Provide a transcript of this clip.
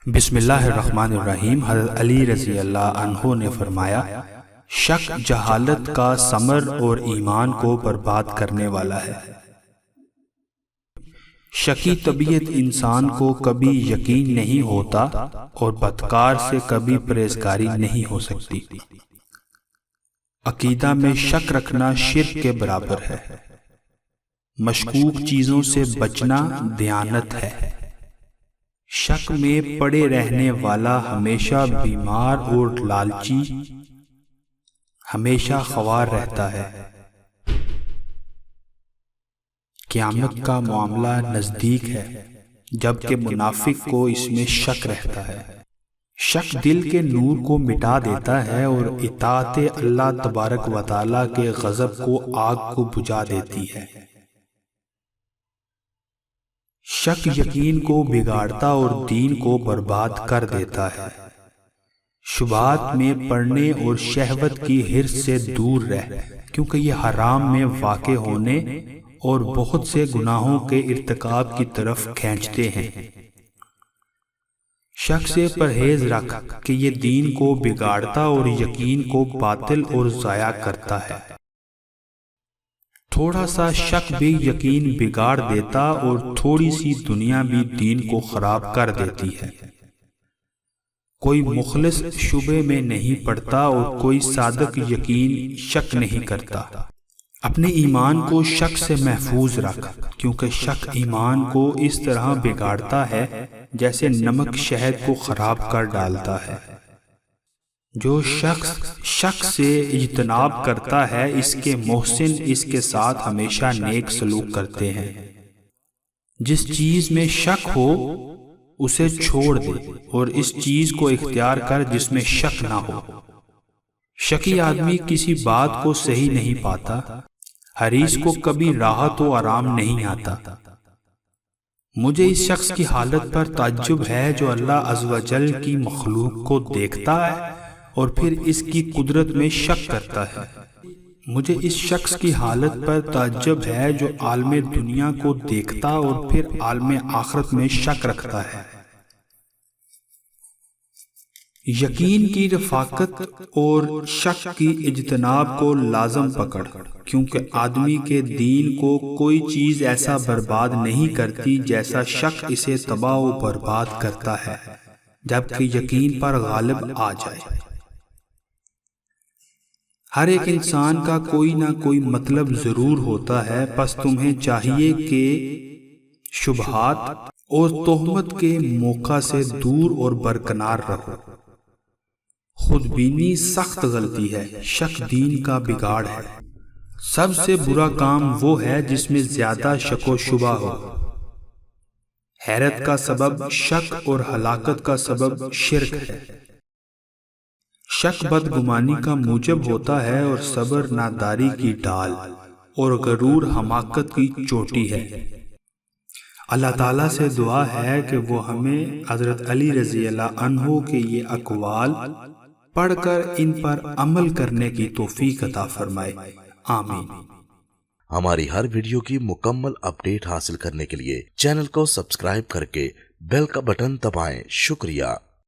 بسم اللہ الرحمن الرحیم۔ حضرت علی رضی اللہ عنہ نے فرمایا، شک جہالت کا ثمر اور ایمان کو برباد کرنے والا ہے۔ شکی طبیعت انسان کو کبھی یقین نہیں ہوتا اور بدکار سے کبھی پرہیزگاری نہیں ہو سکتی۔ عقیدہ میں شک رکھنا شرک کے برابر ہے۔ مشکوک چیزوں سے بچنا دیانت ہے۔ شک میں پڑے رہنے والا ہمیشہ بیمار اور لالچی، ہمیشہ خوار رہتا ہے۔ قیامت کا معاملہ نزدیک ہے، جبکہ منافق کو اس میں شک رہتا ہے۔ شک دل کے نور کو مٹا دیتا ہے اور اطاعت اللہ تبارک و تعالیٰ کے غضب کو آگ کو بجھا دیتی ہے۔ شک یقین کو بگاڑتا اور دین کو برباد کر دیتا ہے۔ شبہات میں پڑنے اور شہوت کی حرص سے دور رہ، کیونکہ یہ حرام میں واقع ہونے اور بہت سے گناہوں کے ارتکاب کی طرف کھینچتے ہیں۔ شک سے پرہیز رکھ کہ یہ دین کو بگاڑتا اور یقین کو باطل اور ضائع کرتا ہے۔ تھوڑا سا شک بھی یقین بگاڑ دیتا اور تھوڑی سی دنیا بھی دین کو خراب کر دیتی ہے۔ کوئی مخلص شبے میں نہیں پڑتا اور کوئی صادق یقین شک نہیں کرتا۔ اپنے ایمان کو شک سے محفوظ رکھ، کیونکہ شک ایمان کو اس طرح بگاڑتا ہے جیسے نمک شہد کو خراب کر ڈالتا ہے۔ جو شخص شک سے اجتناب کرتا ہے، اس کے محسن اس کے ساتھ ہمیشہ نیک سلوک کرتے ہیں۔ جس چیز میں شک ہو اسے چھوڑ دے اور اس چیز کو اختیار کر جس میں شک نہ ہو۔ شکی آدمی کسی بات کو صحیح نہیں پاتا، حریص کو کبھی راحت و آرام نہیں آتا۔ مجھے اس شخص کی حالت پر تعجب ہے جو اللہ عز و جل کی مخلوق کو دیکھتا ہے اور پھر اس کی قدرت میں شک کرتا ہے۔ مجھے اس شخص کی حالت پر تعجب ہے جو عالم دنیا کو دیکھتا اور پھر عالم آخرت میں شک رکھتا ہے۔ یقین کی رفاقت اور شک کی اجتناب کو لازم پکڑ، کیونکہ آدمی کے دین کو کوئی چیز ایسا برباد نہیں کرتی جیسا شک اسے تباہ و برباد کرتا ہے، جبکہ یقین پر غالب آ جائے۔ ہر ایک انسان کا کوئی نہ کوئی مطلب ضرور ہوتا ہے، پس تمہیں چاہیے کہ شبہات اور تہمت کے موقع سے دور اور برکنار رہو۔ خود بینی سخت غلطی ہے، شک دین کا بگاڑ ہے۔ سب سے برا کام وہ ہے جس میں زیادہ شک و شبہ ہو۔ حیرت کا سبب شک اور ہلاکت کا سبب شرک ہے۔ شک بدگمانی کا موجب ہوتا ہے اور صبر ناداری کی ڈال اور غرور حماقت کی چوٹی ہے۔ اللہ تعالیٰ سے دعا ہے کہ وہ ہمیں حضرت علی رضی اللہ عنہ کے یہ اقوال پڑھ کر ان پر عمل کرنے کی توفیق عطا فرمائے، آمین۔ ہماری ہر ویڈیو کی مکمل اپڈیٹ حاصل کرنے کے لیے چینل کو سبسکرائب کر کے بیل کا بٹن دبائیں۔ شکریہ۔